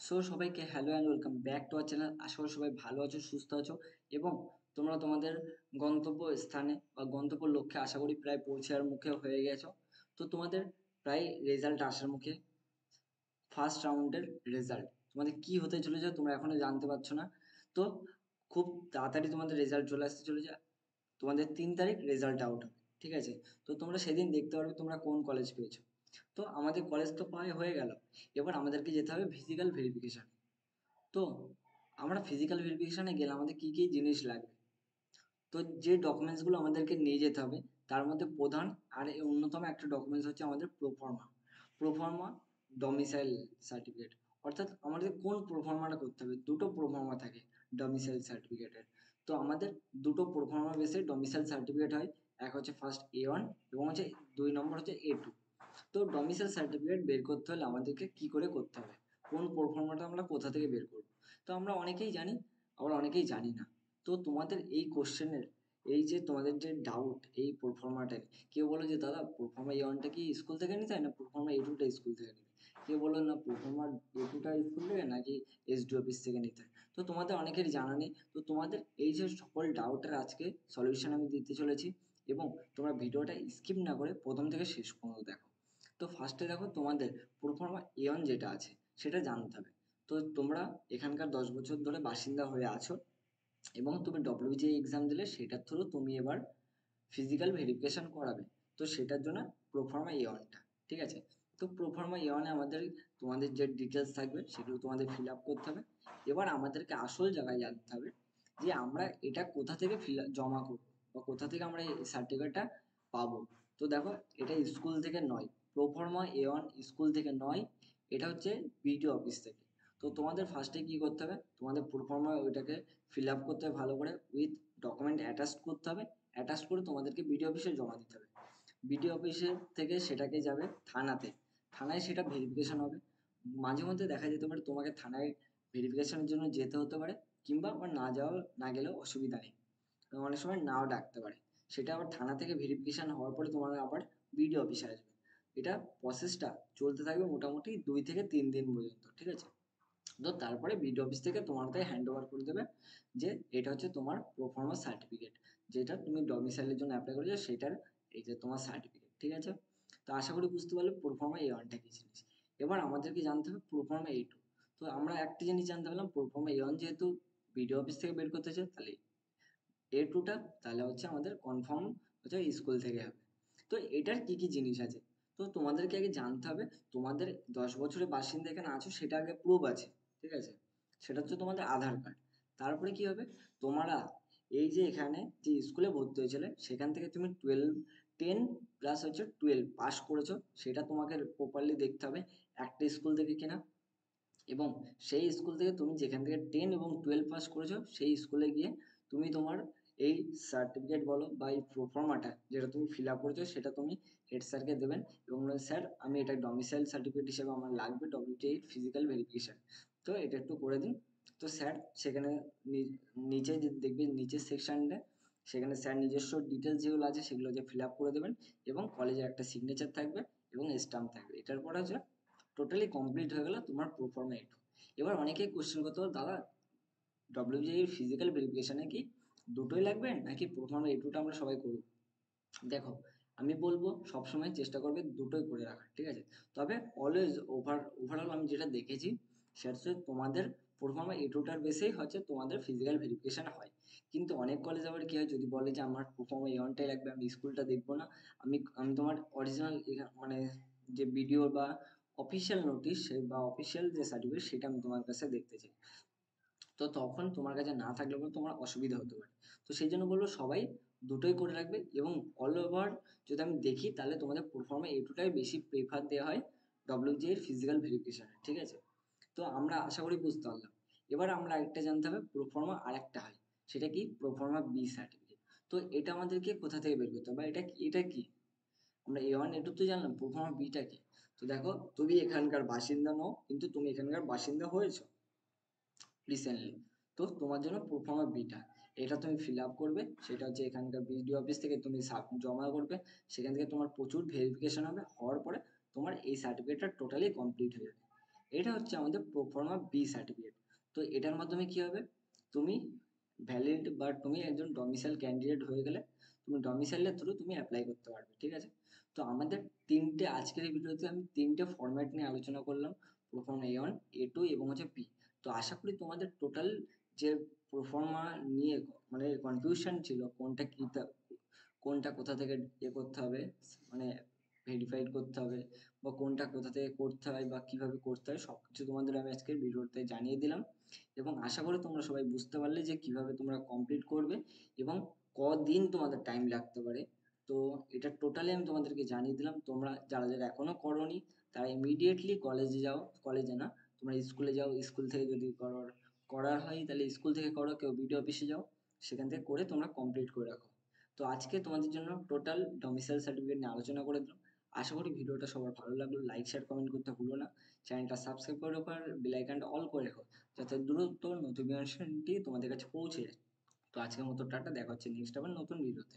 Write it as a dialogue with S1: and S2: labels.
S1: So সবাইকে hello and welcome back to our channel. আশা করি সবাই ভালো আছো, সুস্থ আছো এবং তোমরা তোমাদের গন্তব্য স্থানে বা গন্তব্য লক্ষ্যে আশা করি প্রায় পৌঁছার মুখে হয়ে গেছো। তো তোমাদের প্রায় রেজাল্ট আসার মুখে, ফার্স্ট রাউন্ডের রেজাল্ট তোমাদের কি হতে চলেছে তোমরা এখনো জানতে পারছো না। তো খুব তাড়াতাড়ি তোমাদের রেজাল্ট চলে আসতে চলেছে। তোমাদের 3 তারিখ রেজাল্ট আউট হবে, ঠিক আছে? তো তোমরা সেদিন দেখতে পারবে তোমরা কোন কলেজ পেয়েছো। তো আমাদের কলেজ তো প্রায় হয়ে গেল, এবার আমাদেরকে যেতে হবে ফিজিক্যাল ভেরিফিকেশন। তো আমরা ফিজিক্যাল ভেরিফিকেশনে গেলে আমাদের কি কি জিনিস লাগবে, তো যে ডকুমেন্টসগুলো আমাদেরকে নিয়ে যেতে হবে তার মধ্যে প্রধান আর অন্যতম একটা ডকুমেন্টস হচ্ছে আমাদের প্রোফর্মা। প্রোফর্মা ডমিসাইল সার্টিফিকেট, অর্থাৎ আমাদের কোন প্রোফর্মাটা করতে হবে। দুটো প্রোফর্মা থাকে ডমিসাইল সার্টিফিকেটের। তো আমাদের দুটো প্রোফর্মা বেসে ডমিসাইল সার্টিফিকেট হয়। এক হচ্ছে ফার্স্ট A1 এবং হচ্ছে 2 নম্বর হচ্ছে A2। তো ডমিসাইল সার্টিফিকেট বের করতে হলে আমাদেরকে কি করে করতে হবে, কোন প্রোফর্মাটা আমরা কোথা থেকে বের করব। তো আমরা অনেকেই জানি, আবার অনেকেই জানি না। তো তোমাদের এই কোশ্চেনের, এই যে তোমাদের যে ডাউট এই প্রোফর্মাটা নিয়ে, কেউ বলো যে দাদা প্রোফর্মা A1টা কি স্কুল থেকে নিতে হয় না প্রোফর্মা A2টা স্কুল থেকে নিতে হয়? কেউ বলো না প্রোফর্মা A2টা স্কুল থেকে নাকি SD অফিস থেকে নিতে হয়। তো তোমাদের অনেকেরই জানা নেই। তো তোমাদের এই যে সকল ডাউটের আজকে সলিউশন আমি দিতে চলেছি, এবং তোমরা ভিডিওটা স্কিপ না করে প্রথম থেকে শেষ পর্যন্ত দেখো। তো ফার্স্টে দেখো তোমাদের প্রোফর্মা A1 যেটা আছে সেটা জানতে হবে। তো তোমরা এখানকার 10 বছর ধরে বাসিন্দা হয়ে আছো এবং তুমি WBGE এক্সাম দিলে সেটার থ্রু তুমি এবার ফিজিক্যাল ভেরিফিকেশন করাবে। তো সেটার জন্য প্রোফর্মা A1টা, ঠিক আছে? তো প্রোফর্মা A1-এ আমাদের তোমাদের যে ডিটেলস থাকবে সেগুলো তোমাদের ফিল আপ করতে হবে। এবার আমাদেরকে আসল জায়গায় জানতে হবে যে আমরা এটা কোথা থেকে জমা করবো বা কোথা থেকে আমরা এই সার্টিফিকেটটা পাবো। তো দেখো, এটা স্কুল থেকে নয়, প্রোফর্মা A1 স্কুল থেকে নয়, এটা হচ্ছে BDO অফিস থেকে। তো তোমাদের ফার্স্টে কি করতে হবে, তোমাদের প্রোফর্মা ওইটাকে ফিল আপ করতে হবে ভালো করে, উইথ ডকুমেন্ট অ্যাটাচ করতে হবে। অ্যাটাচ করে তোমাদেরকে BDO অফিসে জমা দিতে হবে। BDO অফিসে থেকে সেটাকে যাবে থানাতে, থানায় সেটা ভেরিফিকেশন হবে। মাঝে মধ্যে দেখা যেতে পারে তোমাকে থানায় ভেরিফিকেশনের জন্য যেতে হতে পারে, কিংবা আবার না গেলেও অসুবিধা নেই, অনেক সময় নাও ডাকতে পারে। সেটা আবার থানা থেকে ভেরিফিকেশন হওয়ার পরে তোমার আবার BDO অফিসে আসবে। এটা প্রসেসটা চলতে থাকবে মোটামুটি 2 থেকে 3 দিন পর্যন্ত, ঠিক আছে? তো তারপরে BDO অফিস থেকে তোমার হাতে হ্যান্ড ওভার করে দেবে যে এটা হচ্ছে তোমার প্রোফর্মা সার্টিফিকেট, যেটা তুমি ডমিসাইলের জন্য অ্যাপ্লাই করেছো সেটার, এই যে তোমার সার্টিফিকেট, ঠিক আছে? তো আশা করি বুঝতে পারলে প্রোফর্মা A1টা কি জিনিস। এবার আমাদেরকে জানতে হবে প্রোফর্মা A2। তো আমরা একটা জিনিস জানতে পারলাম, প্রোফর্মা A1 যেহেতু BDO অফিস থেকে বের করতেছে, তাহলে A2টা তাহলে হচ্ছে আমাদের কনফার্ম হচ্ছে স্কুল থেকে হবে। তো এটার কি কি জিনিস আছে, তো তোমাদেরকে আগে জানতে হবে তোমাদের 10 বছরের বাসিন্দা এখানে আছো সেটা আগে প্রুফ আছে, ঠিক আছে? সেটা হচ্ছে তোমাদের আধার কার্ড। তারপরে কি হবে, তোমরা এই যে এখানে যে স্কুলে ভর্তি হয়েছিলে সেখান থেকে তুমি 10 প্লাস হচ্ছে 12 পাস করেছো, সেটা তোমাকে প্রপারলি দেখতে হবে একটা স্কুল থেকে কিনা। এবং সেই স্কুল থেকে তুমি যেখান থেকে 10 এবং 12 পাস করেছো সেই স্কুলে গিয়ে তুমি তোমার এই সার্টিফিকেট বলো বা এই প্রোফর্মাটা যেটা তুমি ফিল আপ করেছো সেটা তুমি হেড স্যারকে দেবেন এবং বলবেন, স্যার আমি এটা ডমিসাইল সার্টিফিকেট হিসেবে আমার লাগবে WTA ফিজিক্যাল ভেরিফিকেশন, তো এটা একটু করে দিন। তো স্যার সেখানে নিচে যে দেখবে নিচের সেকশনটা, সেখানে স্যার নিজস্ব ডিটেলস যেগুলো আছে সেগুলো যে ফিল আপ করে দেবেন এবং কলেজের একটা সিগনেচার থাকবে এবং স্টাম্প থাকবে। এটার পর হচ্ছে টোটালি কমপ্লিট হয়ে গেল তোমার প্রোফর্মা A2। এবার অনেকেই কোশ্চেন করতে পারো, দাদা WBGE ফিজিক্যাল ভেরিফিকেশনে কি দুটোই লাগবে নাকি প্রোফর্মা A2টা আমরা সবাই করব? দেখো, আমি বলবো সবসময় চেষ্টা করবে দুটোই করে রাখার, ঠিক আছে? তবে অলওয়েজ ওভারঅল আমি যেটা দেখেছি সেটা হচ্ছে তোমাদের প্রোফর্মা A2টার বেসেই হচ্ছে তোমাদের ফিজিক্যাল ভেরিফিকেশন হয়। কিন্তু অনেক কলেজ আবার কি হয়, যদি বলে যে আমার প্রোফর্মা A1টাই লাগবে, আমি স্কুলটা দেখবো না, আমি আমি তোমার অরিজিনাল মানে যে ভিডিও বা অফিসিয়াল নোটিশ বা অফিসিয়াল যে সার্টিফিকেট সেটা আমি তোমার কাছে দেখতে চাই। তো তখন তোমার কাছে না থাকলে পরে তোমার অসুবিধা হতে পারে। তো সেই জন্য বলবো সবাই দুটোই করে রাখবে। এবং অল ওভার যদি আমি দেখি তাহলে তোমাদের প্রোফর্মা A2টাই বেশি প্রেফার দেওয়া হয় WBGE এর ফিজিক্যাল ভেরিফিকেশনে, ঠিক আছে? তো আমরা আশা করি বুঝতে পারলাম। এবার আমরা আরেকটা জানতে হবে, প্রোফর্মা আরেকটা হয়, সেটা কি প্রোফর্মা B সার্টিফিকেট। তো এটা আমাদেরকে কোথা থেকে বের করতে হবে বা এটা কি আমরা A1 A2 তো জানলাম, প্রোফর্মা Bটা কি? তো দেখো, তুমি এখানকার বাসিন্দা নও কিন্তু তুমি এখানকার বাসিন্দা হয়েছো রিসেন্টলি। তো তোমার জন্য প্রোফর্মা বিটা, এটা তুমি ফিল আপ করবে, সেটা হচ্ছে এখানকার BDO অফিস থেকে তুমি জমা করবে। সেখান থেকে তোমার প্রচুর ভেরিফিকেশন হবে, হওয়ার পরে তোমার এই সার্টিফিকেটটা টোটালি কমপ্লিট হয়ে যাবে। এটা হচ্ছে আমাদের প্রোফর্মা বি সার্টিফিকেট। তো এটার মাধ্যমে কি হবে, তুমি ভ্যালিড বা তুমি একজন ডমিসাইল ক্যান্ডিডেট হয়ে গেলে তুমি ডমিসাইলের থ্রু তুমি অ্যাপ্লাই করতে পারবে, ঠিক আছে। তো আমাদের তিনটে আজকের এই ভিডিওতে আমি তিনটে ফরম্যাট নিয়ে আলোচনা করলাম, প্রোফর্মা A1, A2 এবং হচ্ছে পি। তো আশা করি তোমাদের টোটাল যে প্রোফর্মা নিয়ে মানে কনফিউশন ছিল কোনটা কি কোনটা কোথা থেকে করতে হবে, মানে ভেরিফাইড করতে হবে, বা কোনটা কোথা থেকে করতে হয় বা কিভাবে করতে হয়, সবকিছু তোমাদের আমি আজকের ভিডিওতে জানিয়ে দিলাম। এবং আশা করি তোমরা সবাই বুঝতে পারলে যে কিভাবে তোমরা কমপ্লিট করবে এবং কদিন তোমাদের টাইম লাগতে পারে। তো এটা টোটালি আমি তোমাদেরকে জানিয়ে দিলাম। তোমরা যারা যারা এখনো করোনি তারা ইমিডিয়েটলি কলেজে যাও, কলেজে না তোমরা স্কুলে যাও, স্কুল থেকে যদি করার হয় তাহলে স্কুল থেকে করো, কেউ বিডিও অফিসে যাও, সেখান থেকে করে তোমরা কমপ্লিট করে রাখো। তো আজকে তোমাদের জন্য টোটাল ডমিসাইল সার্টিফিকেট নিয়ে আলোচনা করে দিলাম। আশা করি ভিডিওটা সবার ভালো লাগলো। লাইক শেয়ার কমেন্ট করতে ভুলো না। চ্যানেলটা সাবস্ক্রাইব করে রাখো আর বেল আইকনটা অল করে রাখো, যাতে দ্রুত নোটিফিকেশনটি তোমাদের কাছে পৌঁছে যায়। তো আজকের মতো টাটা, দেখা হচ্ছে নেক্সট আবার নতুন ভিডিওতে।